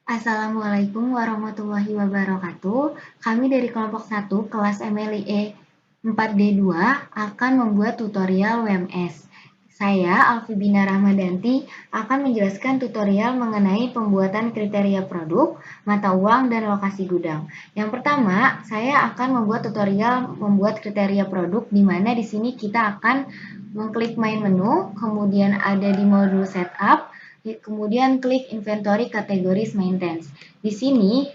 Assalamualaikum warahmatullahi wabarakatuh. Kami dari kelompok 1 kelas MLIE 4D2 akan membuat tutorial WMS. Saya, Alfibina Rahmadanti, akan menjelaskan tutorial mengenai pembuatan kriteria produk, mata uang, dan lokasi gudang. Yang pertama, saya akan membuat tutorial membuat kriteria produk, di mana di sini kita akan mengklik main menu, kemudian ada di modul setup, kemudian klik inventory kategoris maintenance. Di sini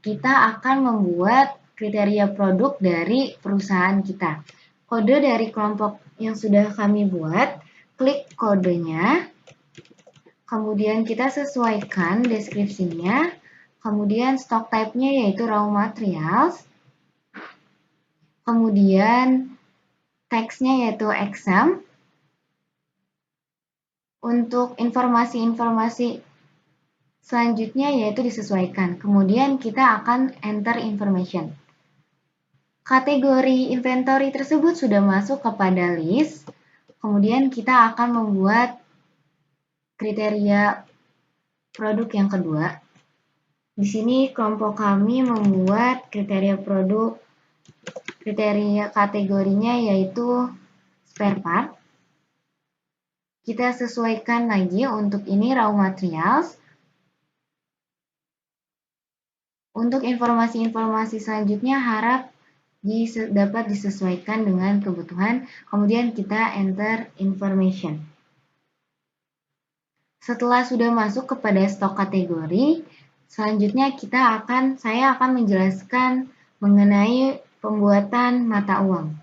kita akan membuat kriteria produk dari perusahaan kita. Kode dari kelompok yang sudah kami buat, klik kodenya, kemudian kita sesuaikan deskripsinya, kemudian stock type-nya yaitu raw materials, kemudian teksnya yaitu exam. Untuk informasi-informasi selanjutnya yaitu disesuaikan. Kemudian kita akan enter information. Kategori inventory tersebut sudah masuk kepada list. Kemudian kita akan membuat kriteria produk yang kedua. Di sini kelompok kami membuat kriteria produk, kriteria kategorinya yaitu spare part. Kita sesuaikan lagi untuk ini raw materials. Untuk informasi-informasi selanjutnya harap dapat disesuaikan dengan kebutuhan, kemudian kita enter information. Setelah sudah masuk kepada stok kategori, selanjutnya saya akan menjelaskan mengenai pembuatan mata uang.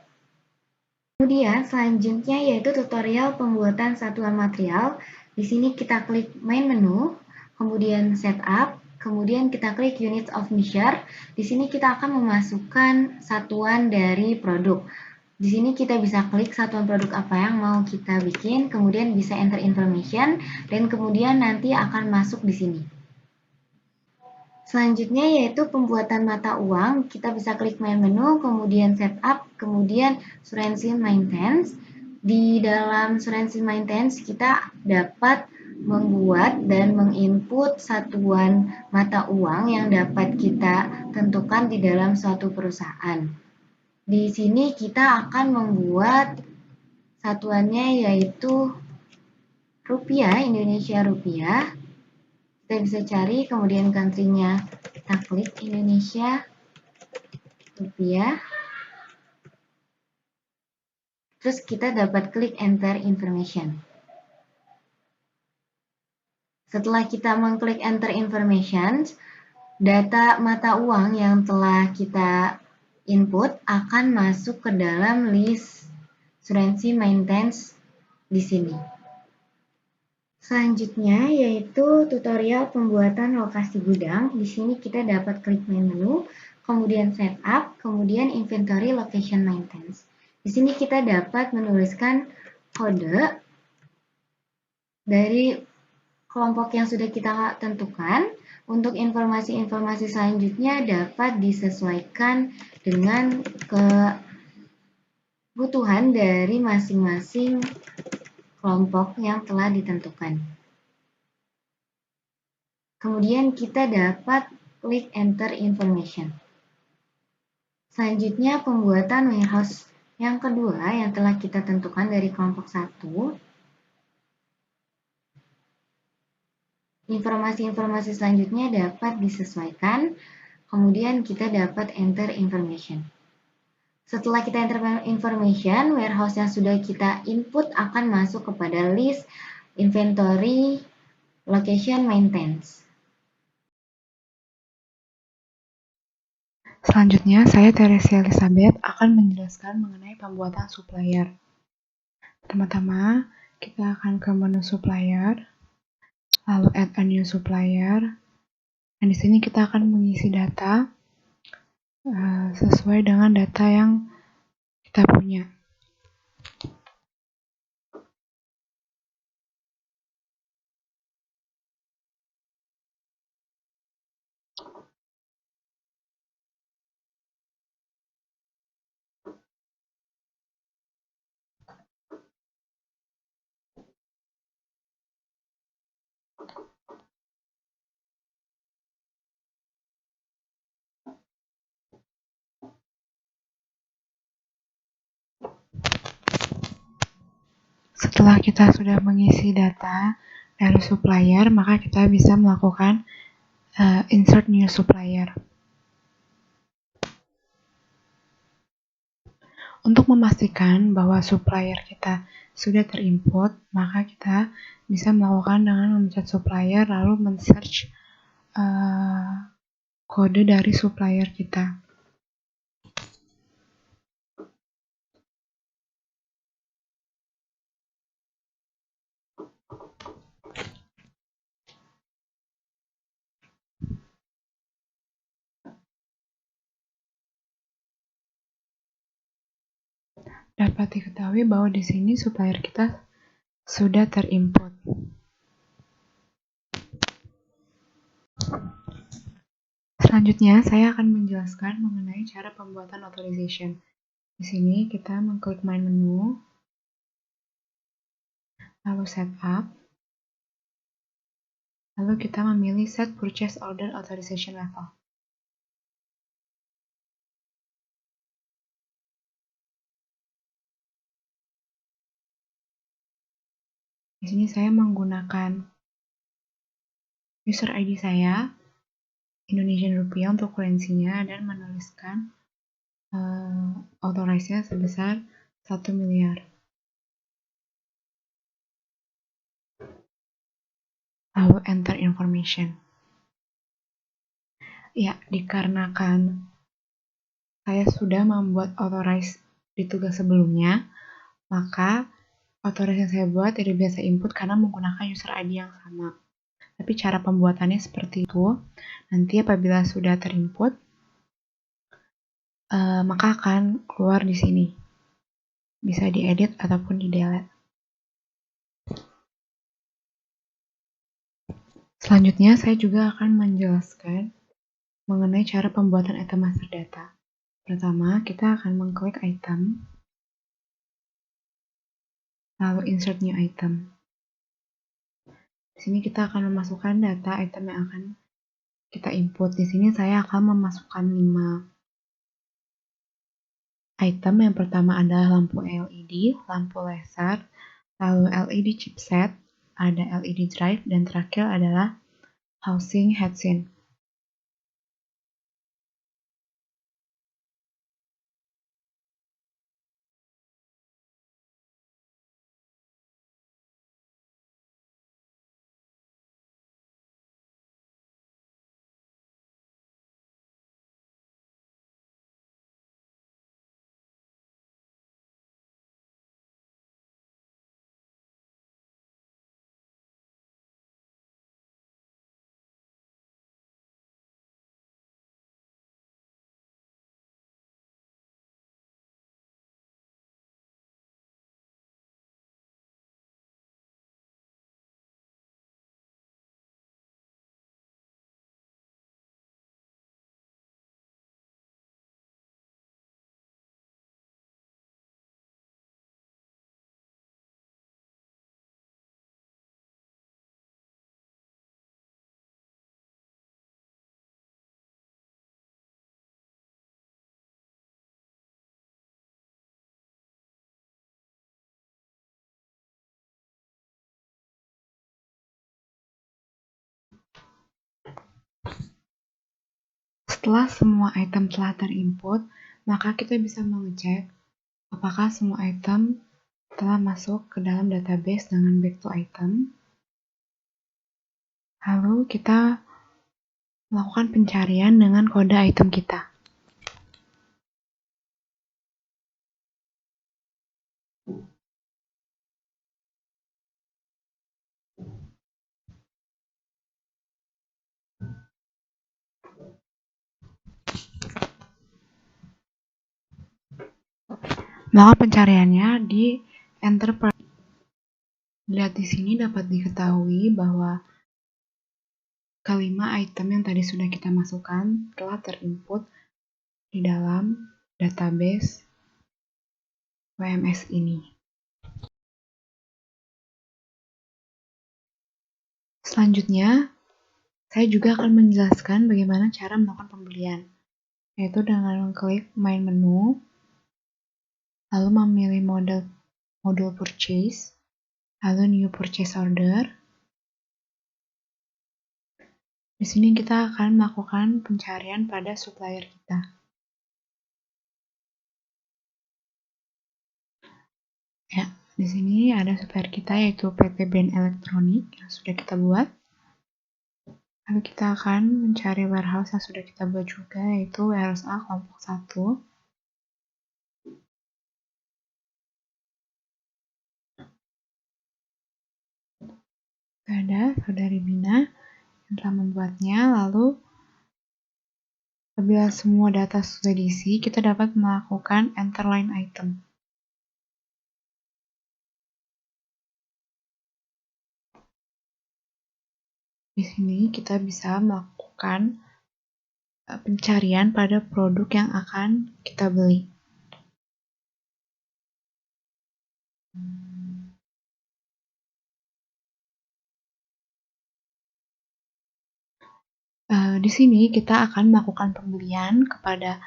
Kemudian selanjutnya yaitu tutorial pembuatan satuan material. Di sini kita klik main menu, kemudian setup, kemudian kita klik unit of measure. Di sini kita akan memasukkan satuan dari produk. Di sini kita bisa klik satuan produk apa yang mau kita bikin, kemudian bisa enter information, dan kemudian nanti akan masuk di sini. Selanjutnya yaitu pembuatan mata uang. Kita bisa klik main menu, kemudian setup, kemudian surrency maintenance. Di dalam surrency maintenance kita dapat membuat dan menginput satuan mata uang yang dapat kita tentukan di dalam suatu perusahaan. Di sini kita akan membuat satuannya yaitu rupiah, Indonesia rupiah. Kita bisa cari, kemudian country-nya kita klik Indonesia rupiah. Terus kita dapat klik enter information. Setelah kita mengklik enter information, data mata uang yang telah kita input akan masuk ke dalam list surrency maintenance di sini. Selanjutnya yaitu tutorial pembuatan lokasi gudang. Di sini kita dapat klik main menu, kemudian setup, kemudian inventory location maintenance. Di sini kita dapat menuliskan kode dari kelompok yang sudah kita tentukan. Untuk informasi-informasi selanjutnya dapat disesuaikan dengan kebutuhan dari masing-masing kelompok yang telah ditentukan. Kemudian kita dapat klik enter information. Selanjutnya pembuatan warehouse yang kedua yang telah kita tentukan dari kelompok 1. Informasi-informasi selanjutnya dapat disesuaikan, kemudian kita dapat enter information. Setelah kita enter information, warehouse yang sudah kita input akan masuk kepada list inventory location maintenance. Selanjutnya, saya Teresia Elizabeth akan menjelaskan mengenai pembuatan supplier. Pertama-tama, kita akan ke menu supplier, lalu add a new supplier. Dan di sini kita akan mengisi data sesuai dengan data yang kita punya. Setelah kita sudah mengisi data dari supplier, maka kita bisa melakukan insert new supplier. Untuk memastikan bahwa supplier kita sudah terinput, maka kita bisa melakukan dengan memencet supplier lalu men-search kode dari supplier kita. Dapat diketahui bahwa di sini supplier kita sudah terinput. Selanjutnya, saya akan menjelaskan mengenai cara pembuatan authorization. Di sini kita mengklik main menu, lalu setup, lalu kita memilih set purchase order authorization level. Di sini saya menggunakan user ID saya, Indonesian Rupiah untuk kurensinya, dan menuliskan authorize-nya sebesar 1 miliar. Lalu enter information. Ya, dikarenakan saya sudah membuat authorize di tugas sebelumnya, maka authorize yang saya buat tidak bisa input karena menggunakan user ID yang sama. Tapi cara pembuatannya seperti itu. Nanti apabila sudah terinput, maka akan keluar di sini. Bisa diedit ataupun di-delete. Selanjutnya, saya juga akan menjelaskan mengenai cara pembuatan item master data. Pertama, kita akan mengklik item, lalu insert new item. Di sini kita akan memasukkan data item yang akan kita input. Di sini saya akan memasukkan 5 item. Yang pertama adalah lampu LED, lampu laser, lalu LED chipset, ada LED drive, dan terakhir adalah housing heatsink. Setelah semua item telah terinput, maka kita bisa mengecek apakah semua item telah masuk ke dalam database dengan back to item. Lalu kita melakukan pencarian dengan kode item kita. Maka pencariannya di enter per. Lihat di sini dapat diketahui bahwa kelima item yang tadi sudah kita masukkan telah terinput di dalam database WMS ini. Selanjutnya, saya juga akan menjelaskan bagaimana cara melakukan pembelian, yaitu dengan mengklik main menu, lalu memilih modul purchase, lalu new purchase order. Di sini kita akan melakukan pencarian pada supplier kita. Ya, di sini ada supplier kita yaitu PT Ben Elektronik yang sudah kita buat. Lalu kita akan mencari warehouse yang sudah kita buat juga yaitu warehouse A kelompok 1. Ada saudari Bina yang telah membuatnya. Lalu apabila semua data sudah diisi, kita dapat melakukan enter line item. Di sini kita bisa melakukan pencarian pada produk yang akan kita beli. Di sini kita akan melakukan pembelian kepada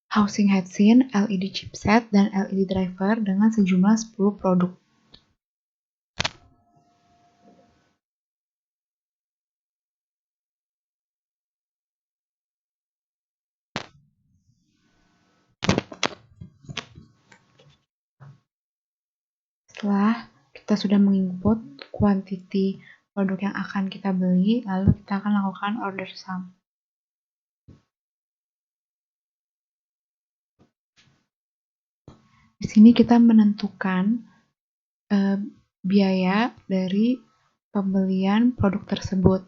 housing heatsink, LED chipset, dan LED driver dengan sejumlah 10 produk. Setelah kita sudah menginput quantity produk yang akan kita beli, lalu kita akan lakukan order sum. Di sini kita menentukan biaya dari pembelian produk tersebut.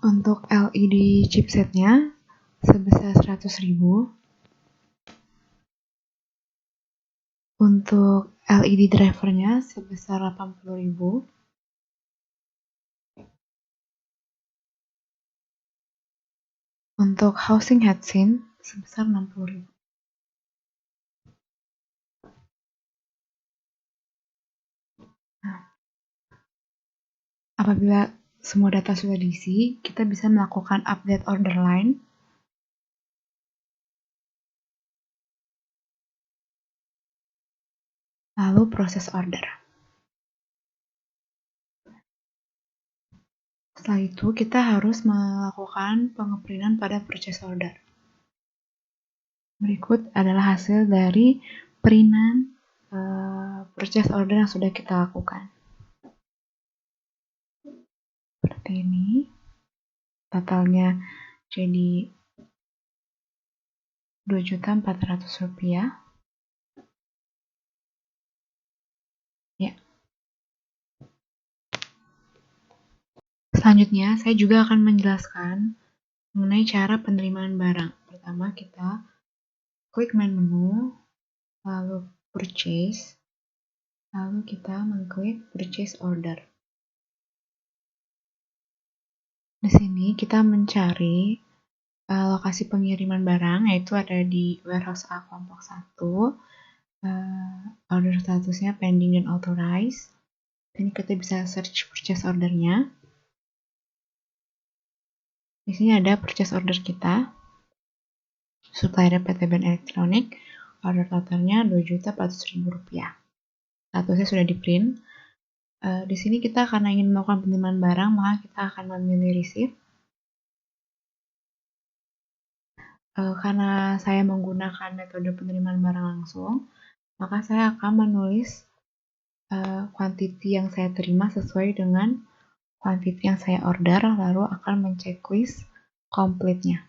Untuk LED chipsetnya sebesar 100.000. Untuk LED drivernya sebesar 80.000. Untuk housing heatsink sebesar 60.000. Nah, apabila semua data sudah diisi, kita bisa melakukan update order line. Lalu proses order. Setelah itu, kita harus melakukan pengeprintan pada purchase order. Berikut adalah hasil dari printan purchase order yang sudah kita lakukan. Seperti ini. Totalnya jadi Rp2.400.000. Ya. Selanjutnya, saya juga akan menjelaskan mengenai cara penerimaan barang. Pertama, kita klik main menu, lalu purchase, lalu kita mengklik purchase order. Di sini kita mencari lokasi pengiriman barang, yaitu ada di warehouse A kelompok 1. Order statusnya pending dan authorized. Ini kita bisa search purchase ordernya. Di sini ada purchase order kita. Supplier PT Ben Elektronik. Order totalnya Rp2.400.000. Statusnya sudah di print. Di sini kita karena ingin melakukan penerimaan barang, maka kita akan memilih receive. Karena saya menggunakan metode penerimaan barang langsung, maka saya akan menulis quantity yang saya terima sesuai dengan quantity yang saya order, lalu akan men-checklist complete-nya.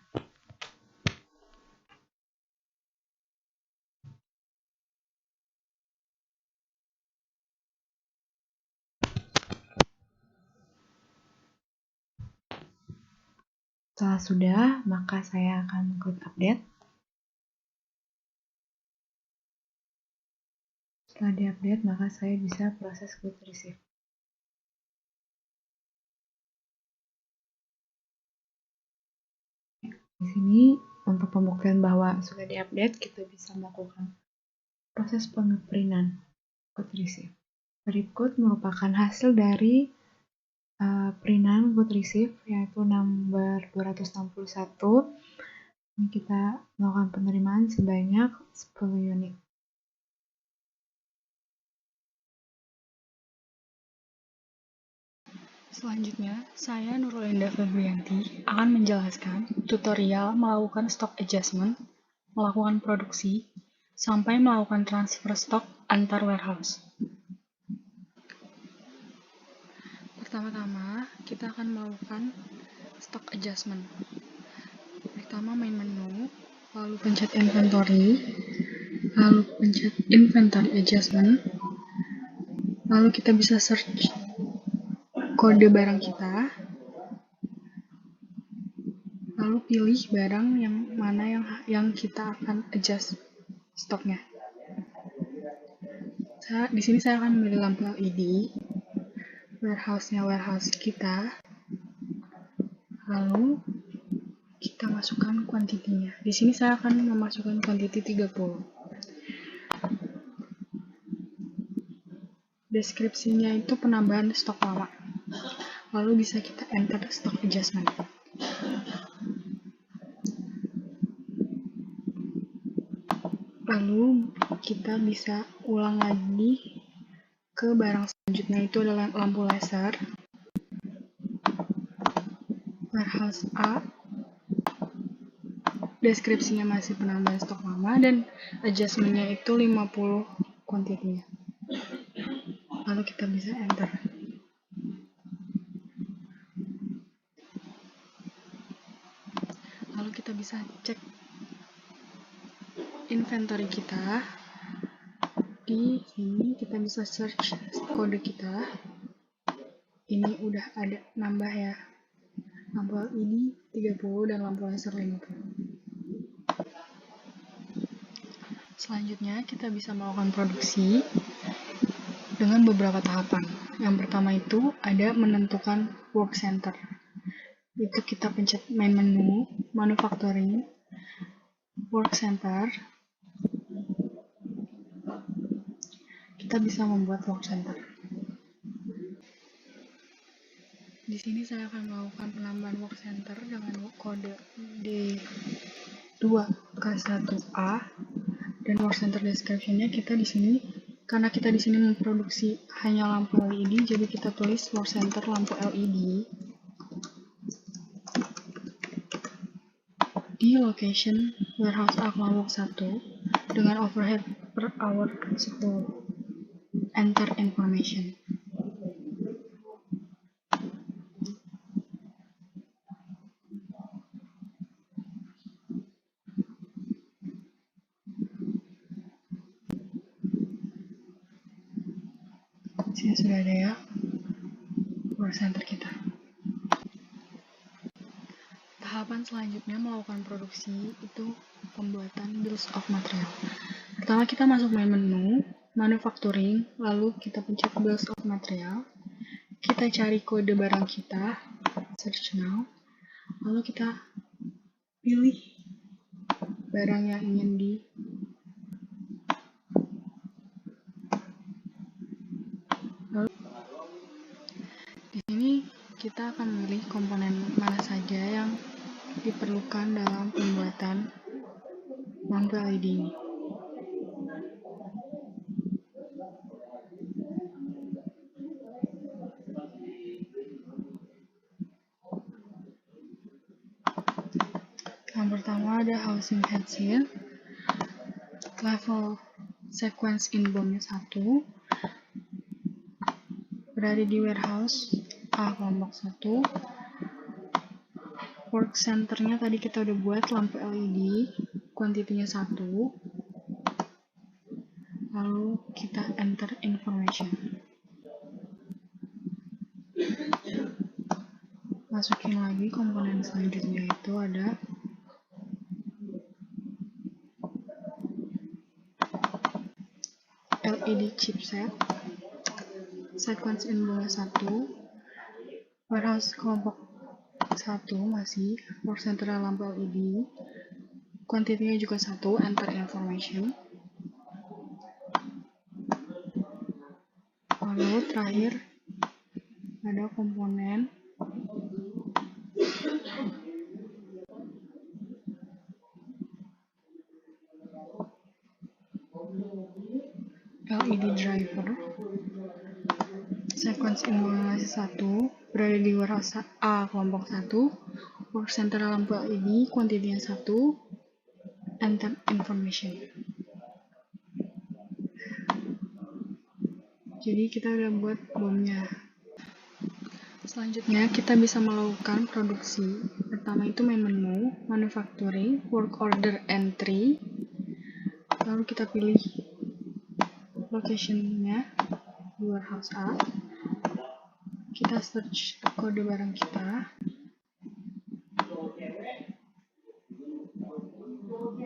Setelah sudah, maka saya akan klik update. Setelah diupdate, maka saya bisa proses klik receive. Di sini, untuk pembuktian bahwa sudah diupdate, kita bisa melakukan proses pengeprintan klik receive. Berikut merupakan hasil dari Print input receive yaitu number 261. Ini kita melakukan penerimaan sebanyak 10 unit. Selanjutnya, saya Nurlinda Febrianti akan menjelaskan tutorial melakukan stock adjustment, melakukan produksi, sampai melakukan transfer stok antar warehouse. Pertama-tama, kita akan melakukan stock adjustment. Pertama, main menu, lalu pencet inventory, lalu pencet inventory adjustment, lalu kita bisa search kode barang kita, lalu pilih barang yang mana yang kita akan adjust stoknya. Di sini saya akan memilih lampu LED, warehouse kita, lalu kita masukkan kuantitinya. Di sini saya akan memasukkan kuantiti 30. Deskripsinya itu penambahan stok lama. Lalu bisa kita enter stock adjustment. Lalu kita bisa ulang lagi ke barang selanjutnya, itu adalah lampu laser, warehouse A, deskripsinya masih penambahan stok lama, dan adjustmentnya itu 50 kuantitinya. Lalu kita bisa enter. Lalu kita bisa cek inventory kita. Di sini kita bisa search kode kita. Ini udah ada nambah ya. Lampu LED 30 dan lampu laser 50. Selanjutnya kita bisa melakukan produksi dengan beberapa tahapan. Yang pertama itu ada menentukan work center. Itu kita pencet main menu, manufacturing, work center. Kita bisa membuat work center. Di sini saya akan melakukan penambahan work center dengan kode D2K1A, dan work center description-nya kita di sini, karena kita di sini memproduksi hanya lampu LED, jadi kita tulis work center lampu LED di location warehouse A kelompok 1 dengan overhead per hour 10. Enter information. Sini sudah ada ya work center kita. Tahapan selanjutnya melakukan produksi itu pembuatan bills of material. Pertama kita masuk main menu, manufacturing, lalu kita pencet bills of material. Kita cari kode barang kita, search now, lalu kita pilih barang yang ingin di sini kita akan memilih komponen mana saja yang diperlukan dalam pembuatan lampu LED ini. Yang pertama ada housing head seal, level sequence inbound 1, berada di warehouse A kelompok 1. Work center-nya tadi kita udah buat lampu LED, kuantitinya 1. Lalu kita enter information. Masukin lagi komponen selanjutnya, itu ada LED chipset, sequence inbound 1, warehouse kelompok 1 masih, work center lampu LED, kuantitinya juga 1, enter information. Lalu terakhir ada komponen LED driver. Sequence informasi 1 berada di warehouse A kelompok 1, work center lampu LED, kuantitinya 1, and temp information. Jadi kita udah buat bomnya. Selanjutnya kita bisa melakukan produksi. Pertama itu main menu, manufacturing, work order entry. Lalu kita pilih location-nya di warehouse A. Kita search kode barang kita.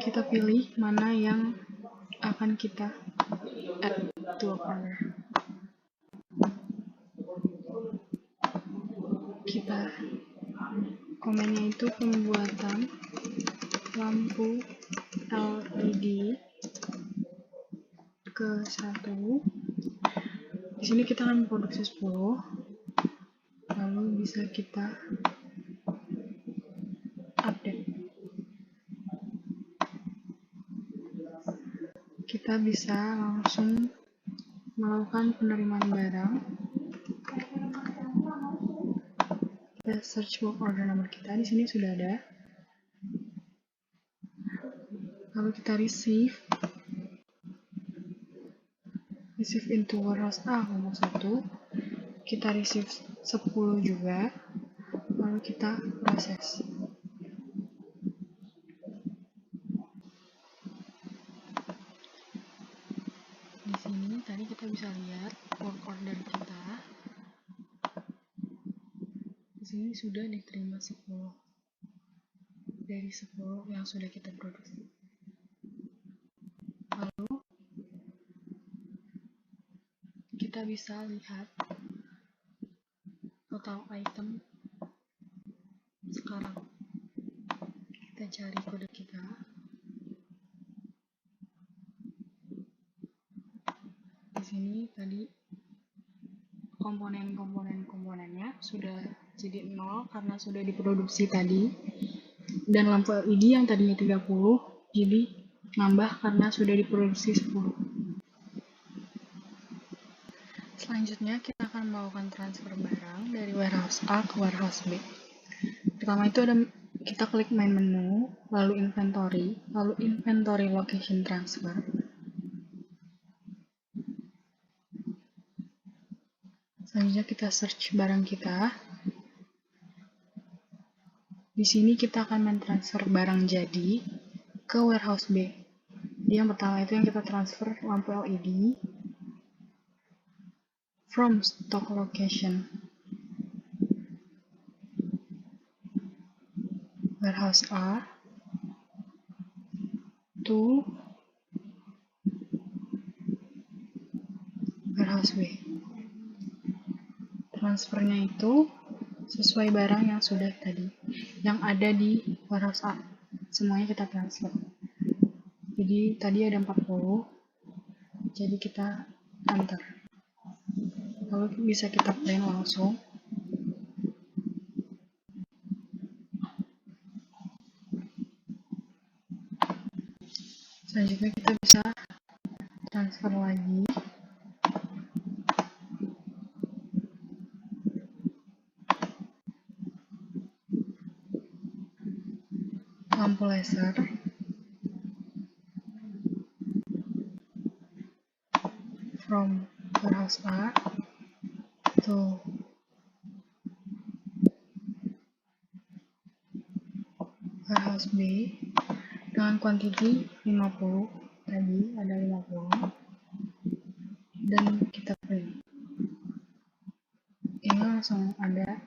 Kita pilih mana yang akan kita add to order. Kita komennya itu pembuatan lampu LED ke 1. Di sini kita akan memproduksi 10. Lalu bisa kita update. Kita bisa langsung melakukan penerimaan barang. Kita search work order nomor kita, di sini sudah ada. Lalu kita receive into warehouse A kelompok 1. Kita receive 10 juga. Lalu kita proses. Di sini tadi kita bisa lihat work order kita. Di sini sudah diterima 10 dari 10 yang sudah kita produksi. Lalu kita bisa lihat total item sekarang. Kita cari kode kita. Di sini tadi komponennya sudah jadi 0 karena sudah diproduksi tadi. Dan lampu LED yang tadinya 30 jadi nambah karena sudah diproduksi 10. Selanjutnya kita akan melakukan transfer barang dari warehouse A ke warehouse B. Pertama itu ada kita klik main menu, lalu inventory location transfer. Selanjutnya kita search barang kita. Di sini kita akan mentransfer barang jadi ke warehouse B. Jadi yang pertama itu yang kita transfer lampu LED from stock location warehouse A to warehouse B. Transfernya itu sesuai barang yang sudah tadi, yang ada di warehouse A. Semuanya kita transfer. Jadi tadi ada 40, jadi kita enter. Lalu bisa kita print langsung. Selanjutnya kita bisa transfer lagi. Lampu laser from warehouse A to warehouse B dengan kuantiti 50, tadi ada 50, dan kita print. Ini langsung ada.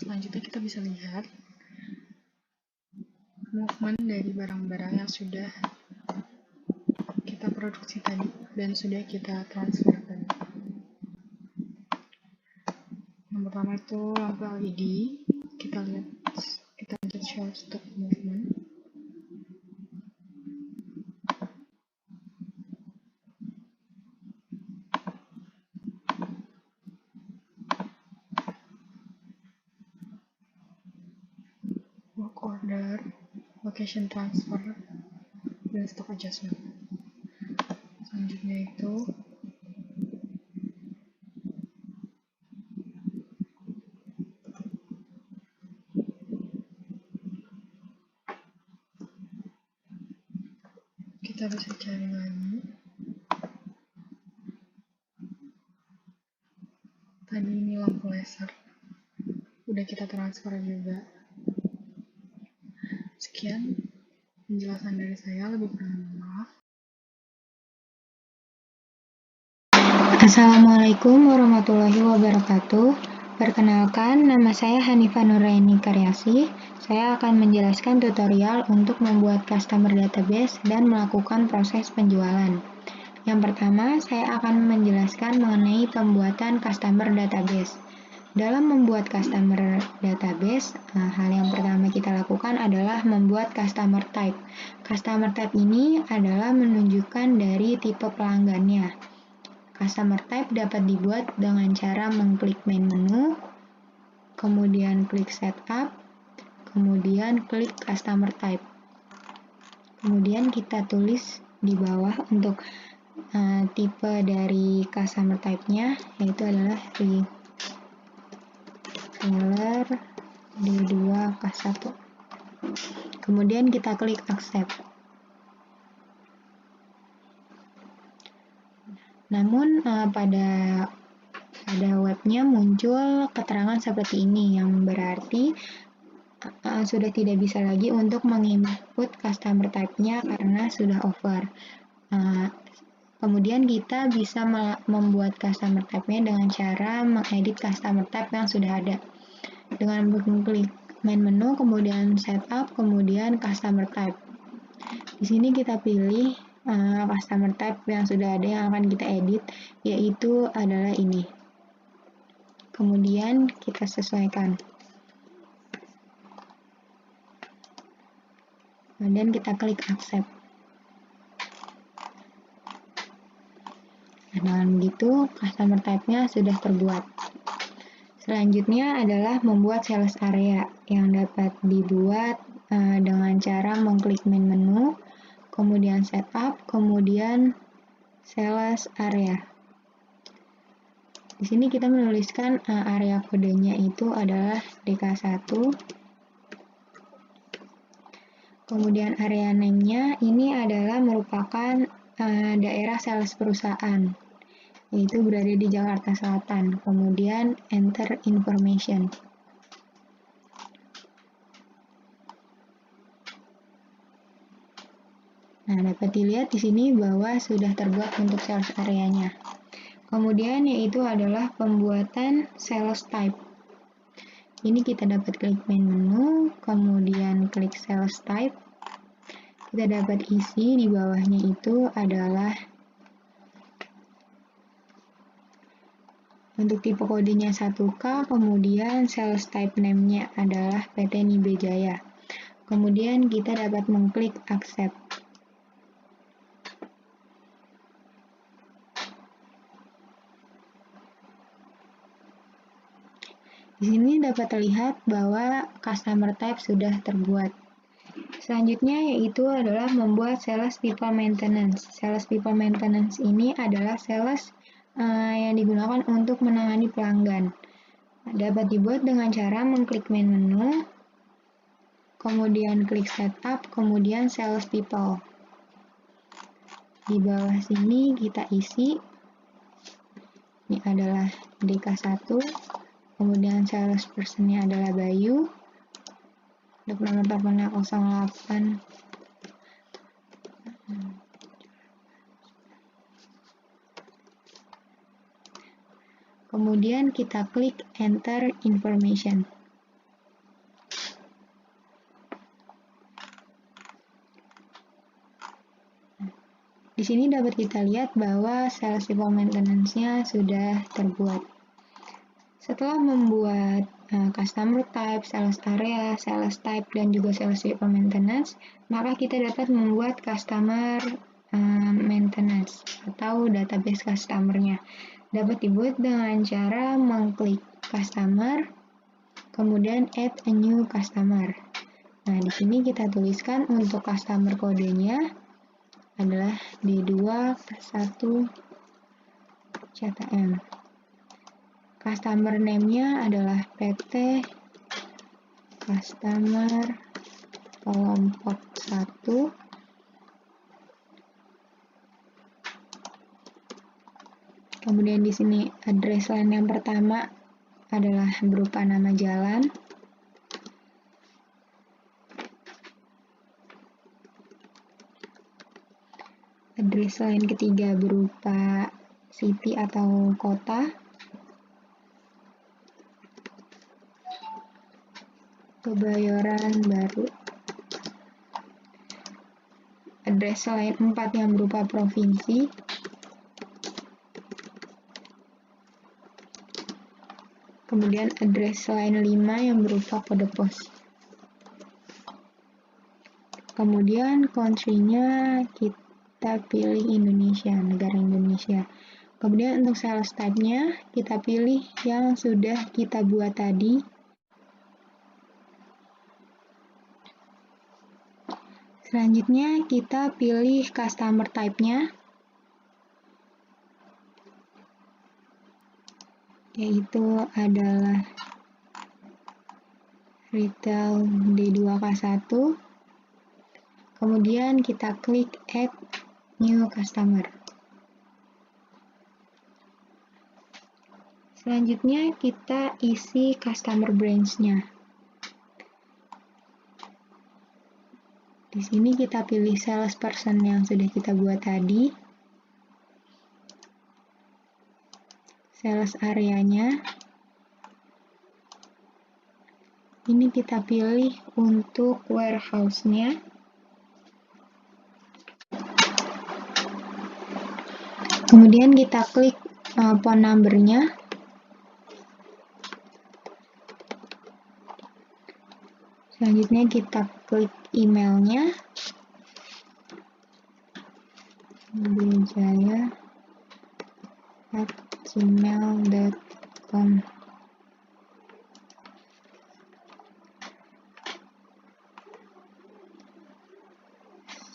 Selanjutnya kita bisa lihat movement dari barang-barang yang sudah kita produksi tadi dan sudah kita transfer tadi. Yang pertama itu lampu LED. Kita short stop movement. Work order, location transfer, dan stock adjustment. Selanjutnya itu kita bisa cari lagi. Tadi ini lampu laser, udah kita transfer juga. Sekian penjelasan dari saya, lebih kurang mohon maaf. Assalamualaikum warahmatullahi wabarakatuh. Perkenalkan, nama saya Hanifah Nuraini Karyasi. Saya akan menjelaskan tutorial untuk membuat customer database dan melakukan proses penjualan. Yang pertama, saya akan menjelaskan mengenai pembuatan customer database. Dalam membuat customer database, hal yang pertama kita lakukan adalah membuat customer type. Customer type ini adalah menunjukkan dari tipe pelanggannya. Customer type dapat dibuat dengan cara mengklik main menu, kemudian klik setup, kemudian klik customer type. Kemudian kita tulis di bawah untuk tipe dari customer type-nya, yaitu adalah reseller D2 K1. Kemudian kita klik accept. Namun pada webnya muncul keterangan seperti ini, yang berarti sudah tidak bisa lagi untuk menginput customer type-nya karena sudah over. Kemudian kita bisa membuat customer type-nya dengan cara mengedit customer type yang sudah ada. Dengan mengklik main menu, kemudian setup, kemudian customer type. Di sini kita pilih customer type yang sudah ada yang akan kita edit, yaitu adalah ini. Kemudian kita sesuaikan. Kemudian kita klik accept. Dengan begitu, customer type-nya sudah terbuat. Selanjutnya adalah membuat sales area yang dapat dibuat dengan cara mengklik main menu, kemudian setup, kemudian sales area. Di sini kita menuliskan area kodenya itu adalah DK1. Kemudian area name-nya ini adalah merupakan daerah sales perusahaan, yaitu berada di Jakarta Selatan. Kemudian enter information. Nah, dapat dilihat di sini bahwa sudah terbuat untuk sales area-nya. Kemudian yaitu adalah pembuatan sales type. Ini kita dapat klik main menu, kemudian klik sales type. Kita dapat isi di bawahnya itu adalah untuk tipe kodenya 1K, kemudian sales type name-nya adalah PT Nibe Jaya. Kemudian kita dapat mengklik accept. Di sini dapat terlihat bahwa customer type sudah terbuat. Selanjutnya yaitu adalah membuat sales people maintenance. Sales people maintenance ini adalah sales yang digunakan untuk menangani pelanggan. Dapat dibuat dengan cara mengklik main menu, kemudian klik setup, kemudian sales people. Di bawah sini kita isi. Ini adalah DK1. Kemudian sales person-nya adalah Bayu. Untuk nomor teleponnya 08. Kemudian kita klik enter information. Di sini dapat kita lihat bahwa sales people maintenance-nya sudah terbuat. Setelah membuat customer type, sales area, sales type, dan juga sales vehicle maintenance, maka kita dapat membuat customer maintenance atau database customer-nya. Dapat dibuat dengan cara mengklik customer, kemudian add a new customer. Nah, di sini kita tuliskan untuk customer kodenya adalah D2K1 CTM. Customer name-nya adalah PT Customer Kelompok 1. Kemudian di sini address line yang pertama adalah berupa nama jalan. Address line ketiga berupa city atau kota. Kebayoran Baru. Address line 4 yang berupa provinsi. Kemudian address line 5 yang berupa kode pos. Kemudian country-nya kita pilih Indonesia, negara Indonesia. Kemudian untuk sales type-nya kita pilih yang sudah kita buat tadi. Selanjutnya kita pilih customer type-nya, yaitu adalah retail D2K1. Kemudian kita klik add new customer. Selanjutnya kita isi customer branch-nya. Di sini kita pilih salesperson yang sudah kita buat tadi. Sales area-nya. Ini kita pilih untuk warehouse-nya. Kemudian kita klik phone number-nya. Selanjutnya kita klik emailnya. bijaya@gmail.com.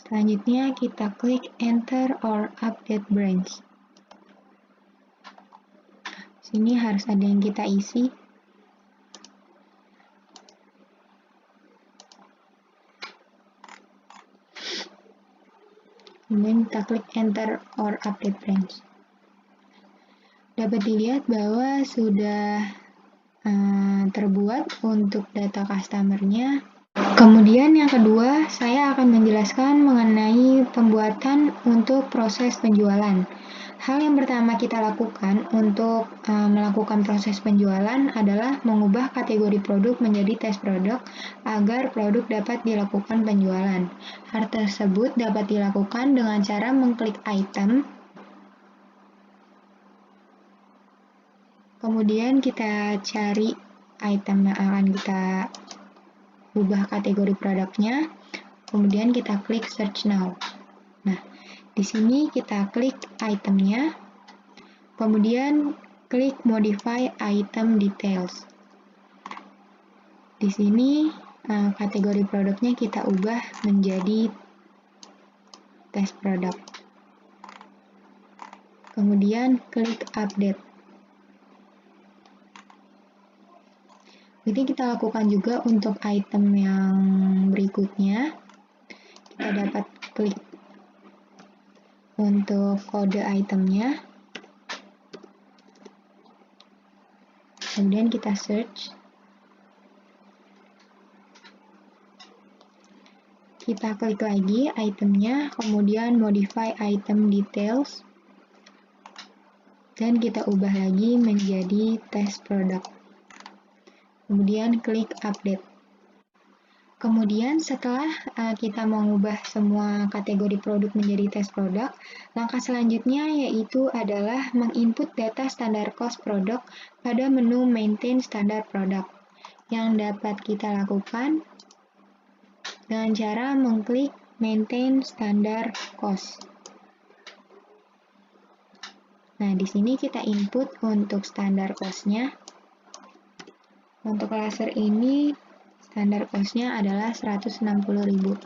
Selanjutnya kita klik enter or update branch. Sini harus ada yang kita isi. Kemudian kita klik enter or update branch. Dapat dilihat bahwa sudah terbuat untuk data customer-nya. Kemudian yang kedua, saya akan menjelaskan mengenai pembuatan untuk proses penjualan. Hal yang pertama kita lakukan untuk melakukan proses penjualan adalah mengubah kategori produk menjadi tes produk agar produk dapat dilakukan penjualan. Hal tersebut dapat dilakukan dengan cara mengklik item, kemudian kita cari item yang akan kita ubah kategori produknya, kemudian kita klik search now. Nah, di sini kita klik itemnya, kemudian klik modify item details. Di sini kategori produknya kita ubah menjadi tes produk. Kemudian klik update. Jadi kita lakukan juga untuk item yang berikutnya. Kita dapat klik untuk kode itemnya. Kemudian kita search. Kita klik lagi itemnya, kemudian modify item details. Dan kita ubah lagi menjadi test product. Kemudian klik update. Kemudian setelah kita mengubah semua kategori produk menjadi tes produk, langkah selanjutnya yaitu adalah menginput data standar cost produk pada menu maintain standar produk. Yang dapat kita lakukan dengan cara mengklik maintain standar cost. Nah, di sini kita input untuk standar cost-nya. Untuk laser ini, standar cost-nya adalah 160.000.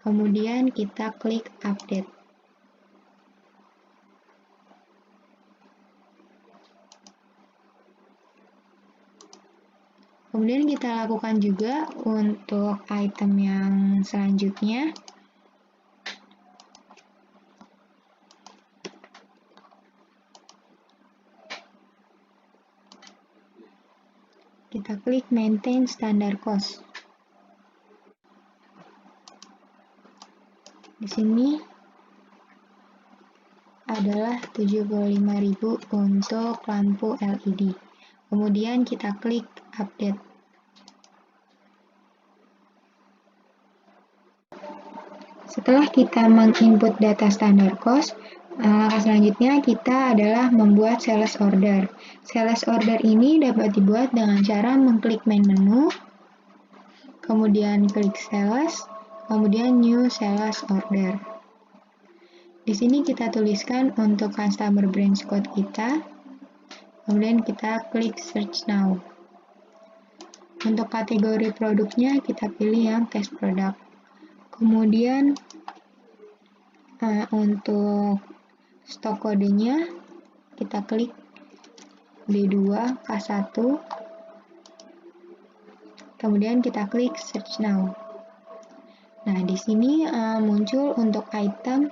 Kemudian kita klik update. Kemudian kita lakukan juga untuk item yang selanjutnya. Kita klik maintain standard cost. Di sini adalah 75.000 untuk lampu LED. Kemudian kita klik update. Setelah kita menginput data standar cost, langkah selanjutnya kita adalah membuat sales order. Sales order ini dapat dibuat dengan cara mengklik main menu, kemudian klik sales, kemudian new sales order. Di sini kita tuliskan untuk customer branch code kita, kemudian kita klik search now. Untuk kategori produknya kita pilih yang test product. Kemudian untuk stok kodenya kita klik B2 K1, kemudian kita klik search now. Nah, di sini muncul untuk item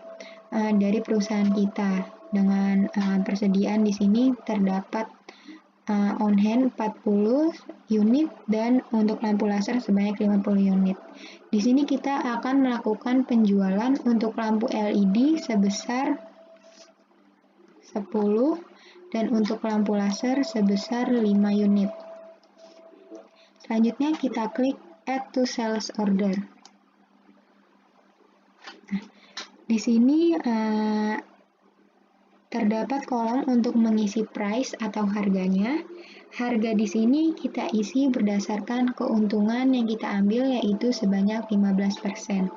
dari perusahaan kita dengan persediaan di sini terdapat on hand 40 unit dan untuk lampu laser sebanyak 50 unit. Di sini kita akan melakukan penjualan untuk lampu LED sebesar 10 dan untuk lampu laser sebesar 5 unit. Selanjutnya kita klik add to sales order. Nah, di sini terdapat kolom untuk mengisi price atau harganya. Harga di sini kita isi berdasarkan keuntungan yang kita ambil yaitu sebanyak 15%.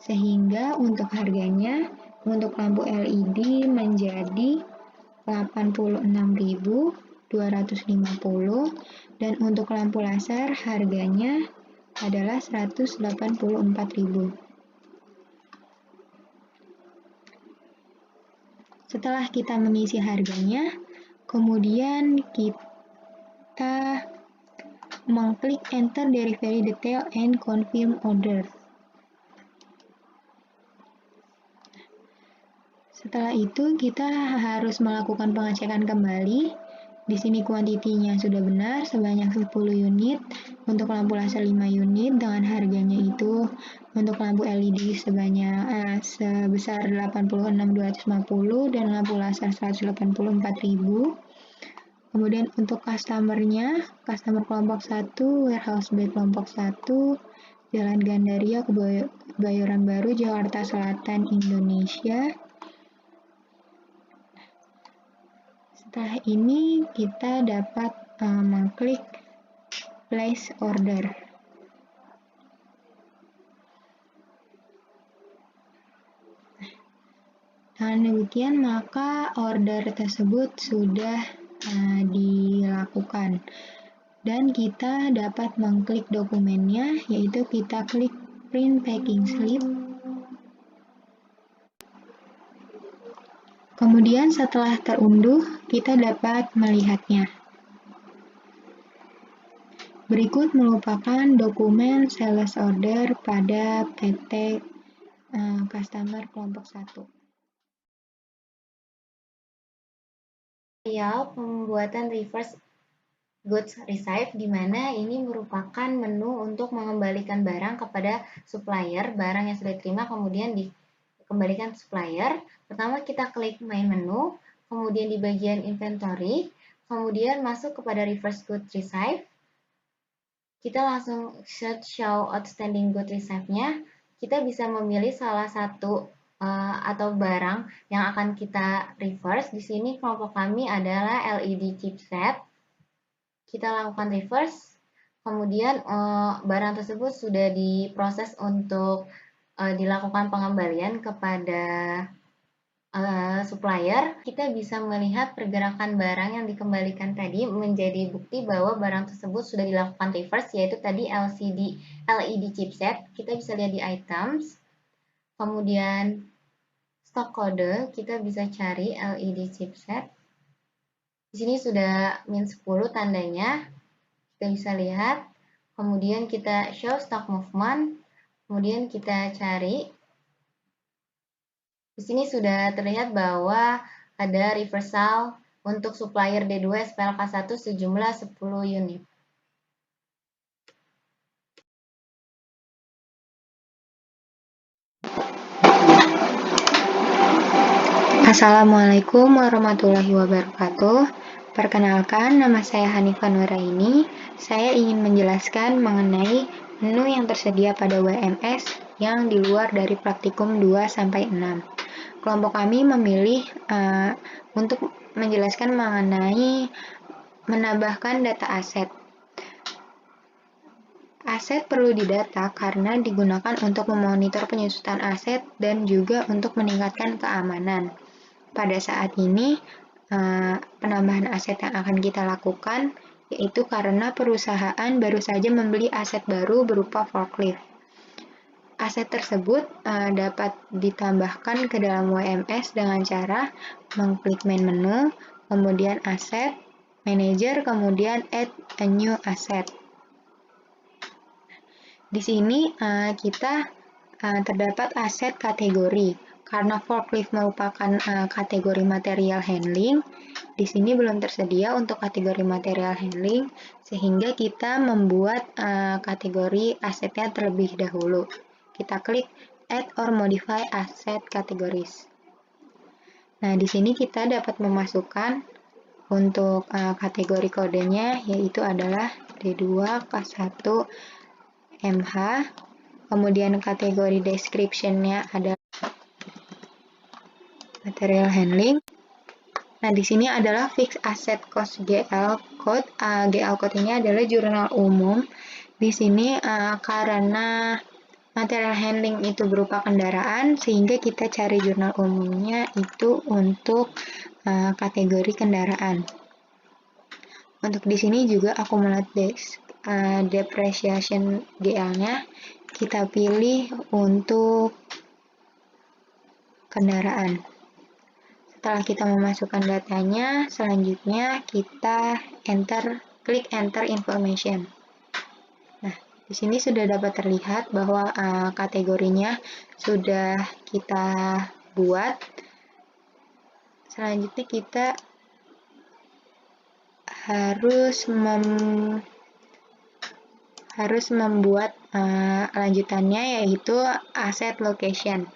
Sehingga untuk harganya untuk lampu LED menjadi 86.250 dan untuk lampu laser harganya adalah 184.000. Setelah kita mengisi harganya, kemudian kita mengklik enter delivery detail and confirm order. Setelah itu kita harus melakukan pengecekan kembali. Di sini kuantitinya sudah benar sebanyak 10 unit, untuk lampu laser 5 unit dengan harganya itu untuk lampu LED sebesar 86.250 dan lampu laser 184.000. Kemudian untuk customer kelompok 1, warehouse B kelompok 1, Jalan Gandaria, Kebayoran Baru, Jakarta Selatan, Indonesia. Setelah ini kita dapat mengklik place order. Dengan demikian maka order tersebut sudah dilakukan dan kita dapat mengklik dokumennya, yaitu kita klik print packing slip. Kemudian setelah terunduh, kita dapat melihatnya. Berikut merupakan dokumen sales order pada PT Customer Kelompok 1. Tutorial pembuatan reverse goods receive, di mana ini merupakan menu untuk mengembalikan barang kepada supplier, barang yang sudah diterima kemudian dikembalikan supplier. Pertama kita klik main menu, kemudian di bagian inventory, kemudian masuk kepada reverse goods receive. kita langsung search show outstanding goods receive-nya. Kita bisa memilih salah satu atau barang yang akan kita reverse. Di sini kelompok kami adalah LED chipset. Kita lakukan reverse, kemudian barang tersebut sudah diproses untuk dilakukan pengembalian kepada supplier. Kita bisa melihat pergerakan barang yang dikembalikan tadi menjadi bukti bahwa barang tersebut sudah dilakukan reverse, yaitu tadi LED chipset. Kita bisa lihat di items, kemudian stock kode, kita bisa cari LED chipset. Di sini sudah -10 tandanya, kita bisa lihat. Kemudian kita show stock movement, kemudian kita cari. Di sini sudah terlihat bahwa ada reversal untuk supplier D2 SPLK1 sejumlah 10 unit. Assalamualaikum warahmatullahi wabarakatuh. Perkenalkan, nama saya Hanifah Nuraini. Saya ingin menjelaskan mengenai menu yang tersedia pada WMS yang di luar dari praktikum 2-6. Kelompok kami memilih untuk menjelaskan mengenai menambahkan data aset. Aset perlu didata karena digunakan untuk memonitor penyusutan aset dan juga untuk meningkatkan keamanan. Pada saat ini, penambahan aset yang akan kita lakukan yaitu karena perusahaan baru saja membeli aset baru berupa forklift. Aset tersebut dapat ditambahkan ke dalam WMS dengan cara mengklik main menu, kemudian aset, manager, kemudian add a new asset. Di sini kita terdapat aset kategori. Karena forklift merupakan kategori material handling, di sini belum tersedia untuk kategori material handling, sehingga kita membuat kategori asetnya terlebih dahulu. Kita klik Add or Modify Asset Categories. Nah, di sini kita dapat memasukkan untuk kategori kodenya, yaitu adalah D2K1 MH, kemudian kategori description-nya adalah material handling. Nah, di sini adalah fixed asset cost GL code. GL code ini adalah jurnal umum. Di sini karena material handling itu berupa kendaraan, sehingga kita cari jurnal umumnya itu untuk kategori kendaraan. Untuk di sini juga accumulated depreciation GL-nya kita pilih untuk kendaraan. Setelah kita memasukkan datanya, selanjutnya kita klik enter information. Nah, di sini sudah dapat terlihat bahwa kategorinya sudah kita buat. Selanjutnya kita harus membuat lanjutannya, yaitu asset location.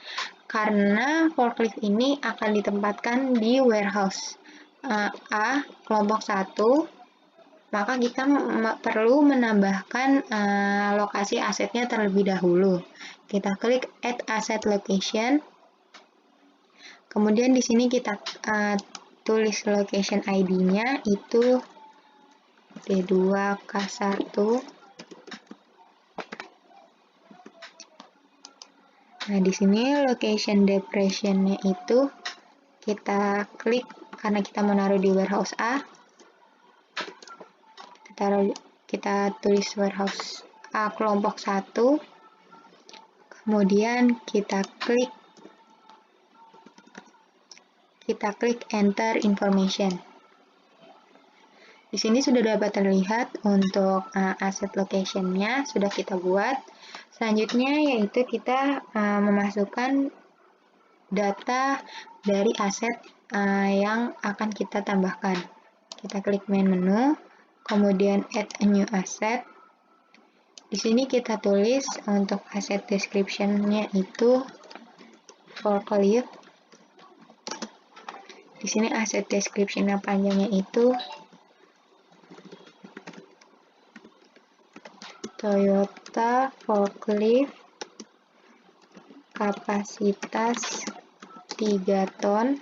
Karena forklift ini akan ditempatkan di warehouse A kelompok 1, maka kita perlu menambahkan lokasi asetnya terlebih dahulu. Kita klik Add Asset Location. Kemudian di sini kita tulis location ID-nya itu D2K1. Nah, di sini location depression-nya itu kita klik karena kita menaruh di warehouse A. Kita tulis warehouse A kelompok 1. Kemudian kita klik enter information. Di sini sudah dapat terlihat untuk asset location-nya sudah kita buat. Selanjutnya yaitu kita memasukkan data dari aset yang akan kita tambahkan. Kita klik main menu, kemudian add a new asset. Di sini kita tulis untuk asset description-nya itu forklift. Di sini asset description-nya panjangnya itu Toyota forklift kapasitas 3 ton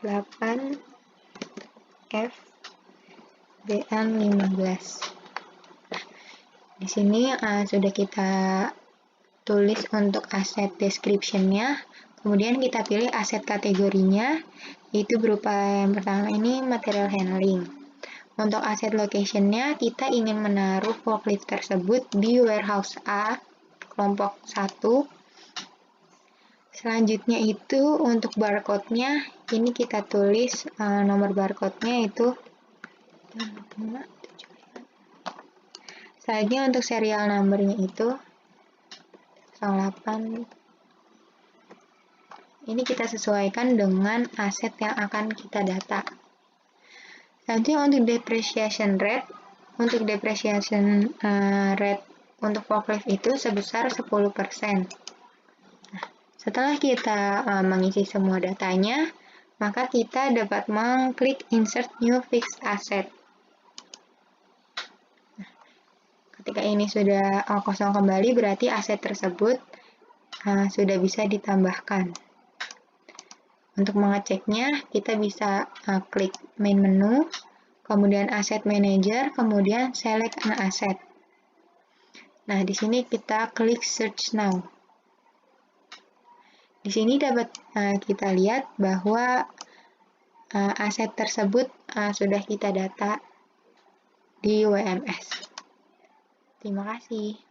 8 F BN15. Di sini sudah kita tulis untuk aset description-nya, kemudian kita pilih aset kategorinya, itu berupa yang pertama ini material handling. Untuk aset location-nya, kita ingin menaruh forklift tersebut di warehouse A, kelompok 1. Selanjutnya itu untuk barcode-nya, ini kita tulis nomor barcode-nya itu. Selanjutnya untuk serial number-nya itu 08. Ini kita sesuaikan dengan aset yang akan kita data. Selanjutnya untuk depreciation rate, rate untuk forklift itu sebesar 10%. Nah, setelah kita mengisi semua datanya, maka kita dapat mengklik insert new fixed asset. Nah, ketika ini sudah kosong kembali, berarti aset tersebut sudah bisa ditambahkan. Untuk mengeceknya, kita bisa klik main menu, kemudian asset manager, kemudian select an asset. Nah, di sini kita klik search now. Di sini dapat kita lihat bahwa aset tersebut sudah kita data di WMS. Terima kasih.